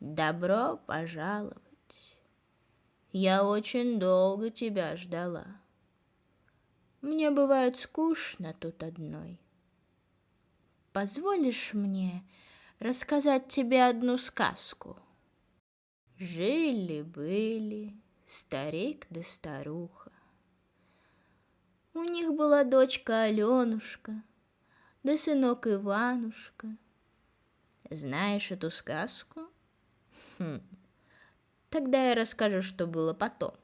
добро пожаловать. Я очень долго тебя ждала. Мне бывает скучно тут одной. Позволишь мне рассказать тебе одну сказку? Жили-были старик да старуха. У них была дочка Аленушка, да сынок Иванушка. Знаешь эту сказку? Тогда я расскажу, что было потом.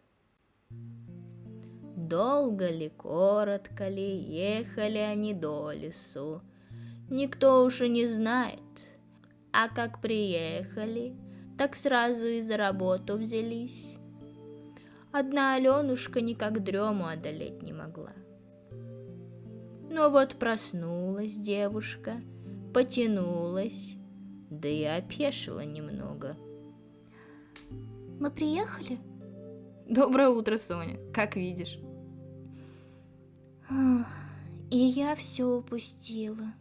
Долго ли, коротко ли, ехали они до лесу, никто уж и не знает. А как приехали, так сразу и за работу взялись. Одна Аленушка никак дрему одолеть не могла. Но вот проснулась девушка, потянулась, да и опешила немного. Мы приехали? Доброе утро, Соня, как видишь. И я все упустила.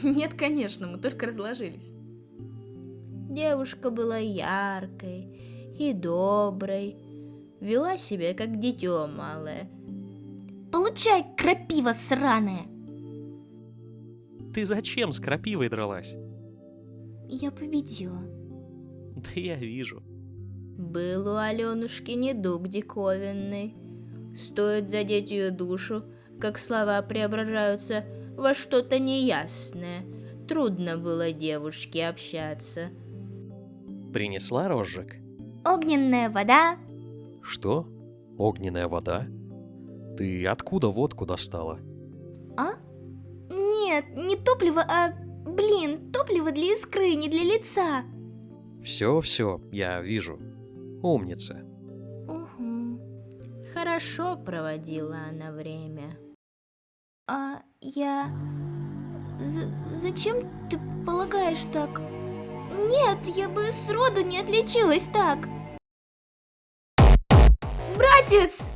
Нет, конечно, мы только разложились. Девушка была яркой и доброй, вела себя как дитё малое. Получай, крапива сраная! Ты зачем с крапивой дралась? Я победила. Да я вижу. Был у Аленушки недуг диковинный. Стоит задеть ее душу, как слова преображаются во что-то неясное. Трудно было девушке общаться. Принесла розжиг? Огненная вода. Что? Огненная вода? Ты откуда водку достала? А? Нет, не топливо, топливо для искры, не для лица. Все, я вижу. Умница. Угу. Хорошо проводила она время. Зачем ты полагаешь так? Нет, я бы сроду не отличилась так. Братец!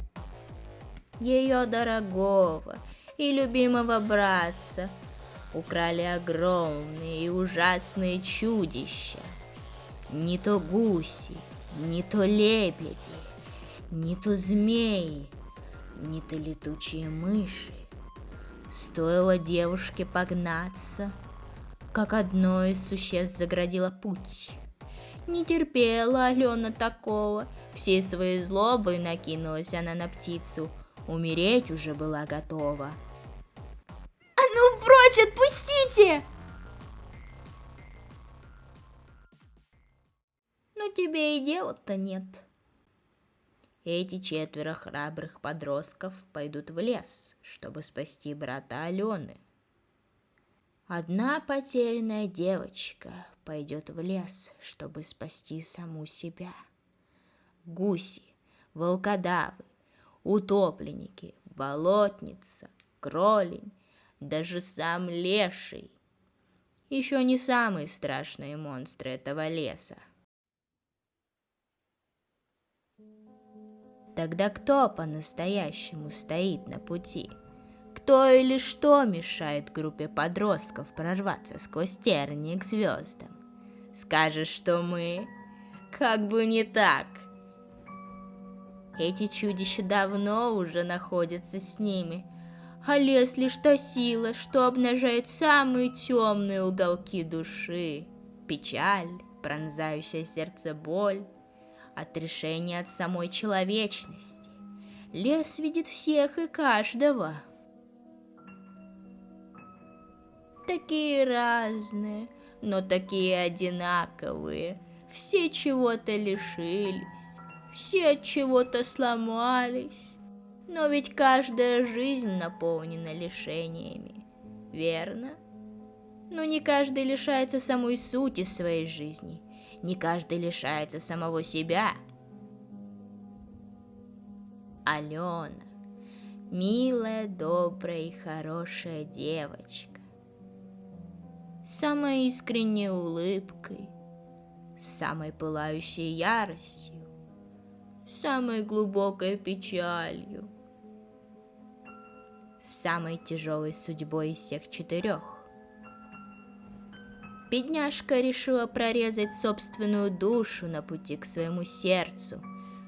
Ее дорогого и любимого братца украли огромные и ужасные чудища. Не то гуси, не то лебеди, не то змеи, не то летучие мыши. Стоило девушке погнаться, как одно из существ заградило путь. Не терпела Алена такого, всей своей злобой накинулась она на птицу. Умереть уже была готова. А ну прочь, отпустите! Но тебе и дела-то нет. Эти 4 храбрых подростков пойдут в лес, чтобы спасти брата Алены. Одна потерянная девочка пойдет в лес, чтобы спасти саму себя. Гуси, волкодавы, утопленники, болотница, кролень, даже сам леший. Еще не самые страшные монстры этого леса. Тогда кто по-настоящему стоит на пути? Кто или что мешает группе подростков прорваться сквозь тернии к звездам? Скажешь, что мы? Как бы не так. Эти чудища давно уже находятся с ними, а лес лишь та сила, что обнажает самые темные уголки души. Печаль, пронзающая сердце боль, отрешение от самой человечности. Лес видит всех и каждого. Такие разные, но такие одинаковые. Все чего-то лишились, все от чего-то сломались. Но ведь каждая жизнь наполнена лишениями, верно? Но не каждый лишается самой сути своей жизни, не каждый лишается самого себя. Алена, милая, добрая и хорошая девочка, с самой искренней улыбкой, с самой пылающей яростью, с самой глубокой печалью, с самой тяжелой судьбой из всех 4. Бедняжка решила прорезать собственную душу на пути к своему сердцу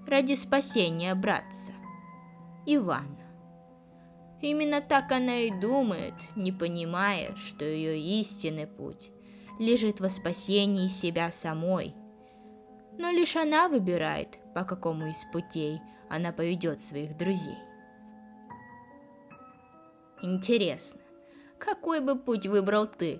ради спасения братца, Ивана. Именно так она и думает, не понимая, что ее истинный путь лежит во спасении себя самой. Но лишь она выбирает, по какому из путей она поведет своих друзей. Интересно, какой бы путь выбрал ты,